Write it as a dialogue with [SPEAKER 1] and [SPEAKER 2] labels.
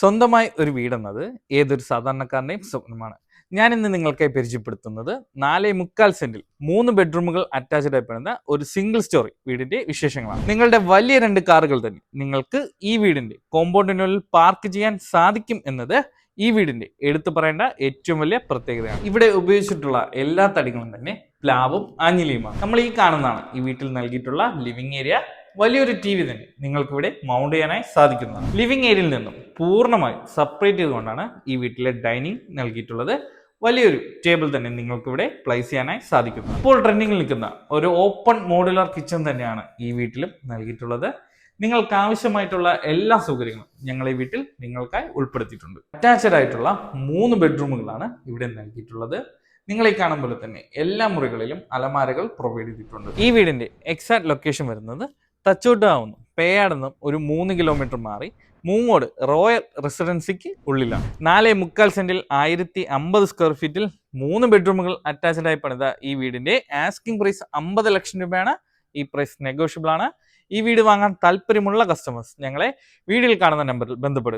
[SPEAKER 1] സ്വന്തമായി ഒരു വീടെന്നത് ഏതൊരു സാധാരണക്കാരന്റെയും സ്വപ്നമാണ്. ഞാൻ ഇന്ന് നിങ്ങൾക്കായി പരിചയപ്പെടുത്തുന്നത് 4.25 സെന്റിൽ 3 ബെഡ്റൂമുകൾ അറ്റാച്ച്ഡ് ആയി പണിത ഒരു സിംഗിൾ സ്റ്റോറി വീടിന്റെ വിശേഷങ്ങളാണ്. നിങ്ങളുടെ വലിയ 2 കാറുകൾ തന്നെ നിങ്ങൾക്ക് ഈ വീടിന്റെ കോമ്പൗണ്ടിനുള്ളിൽ പാർക്ക് ചെയ്യാൻ സാധിക്കും എന്നത് ഈ വീടിന്റെ എടുത്തു പറയേണ്ട ഏറ്റവും വലിയ പ്രത്യേകതയാണ്. ഇവിടെ ഉപയോഗിച്ചിട്ടുള്ള എല്ലാ തടികളും തന്നെ പ്ലാവും ആഞ്ഞിലിയുമാണ്. നമ്മൾ ഈ കാണുന്നതാണ് ഈ വീട്ടിൽ നൽകിയിട്ടുള്ള ലിവിംഗ് ഏരിയ. വലിയൊരു ടി വി തന്നെ നിങ്ങൾക്ക് ഇവിടെ മൗണ്ട് ചെയ്യാനായി സാധിക്കുന്നതാണ്. ലിവിംഗ് ഏരിയയിൽ നിന്നും പൂർണ്ണമായും സെപ്പറേറ്റ് ചെയ്തുകൊണ്ടാണ് ഈ വീട്ടിലെ ഡൈനിങ് നൽകിയിട്ടുള്ളത്. വലിയൊരു ടേബിൾ തന്നെ നിങ്ങൾക്ക് ഇവിടെ പ്ലേസ് ചെയ്യാനായി സാധിക്കുന്നു. ഇപ്പോൾ ട്രെൻഡിങ്ങിൽ നിൽക്കുന്ന ഒരു ഓപ്പൺ മോഡുലാർ കിച്ചൺ തന്നെയാണ് ഈ വീട്ടിലും നൽകിയിട്ടുള്ളത്. നിങ്ങൾക്ക് ആവശ്യമായിട്ടുള്ള എല്ലാ സൗകര്യങ്ങളും ഞങ്ങൾ ഈ വീട്ടിൽ നിങ്ങൾക്കായി ഉൾപ്പെടുത്തിയിട്ടുണ്ട്. അറ്റാച്ച്ഡ് ആയിട്ടുള്ള 3 ബെഡ്റൂമുകളാണ് ഇവിടെ നൽകിയിട്ടുള്ളത്. നിങ്ങൾ ഈ കാണുമ്പോൾ തന്നെ എല്ലാ മുറികളിലും അലമാരകൾ പ്രൊവൈഡ് ചെയ്തിട്ടുണ്ട്. ഈ വീടിന്റെ എക്സാക്ട് ലൊക്കേഷൻ വരുന്നത് തച്ചോട്ടാവുന്നു പേയാടുന്നും ഒരു 3 കിലോമീറ്റർ മാറി മൂങ്ങോട് റോയൽ റെസിഡൻസിക്ക് ഉള്ളിലാണ്. 4.25 സെന്റിൽ 1050 സ്ക്വയർ ഫീറ്റിൽ 3 ബെഡ്റൂമുകൾ അറ്റാച്ച്ഡ് ആയി പണിത ഈ വീടിന്റെ ആസ്കിംഗ് പ്രൈസ് 50 ലക്ഷം രൂപയാണ്. ഈ പ്രൈസ് നെഗോഷ്യബിൾ ആണ്. ഈ വീട് വാങ്ങാൻ താല്പര്യമുള്ള കസ്റ്റമേഴ്സ് ഞങ്ങളെ വീഡിയോയിൽ കാണുന്ന നമ്പറിൽ ബന്ധപ്പെടുക.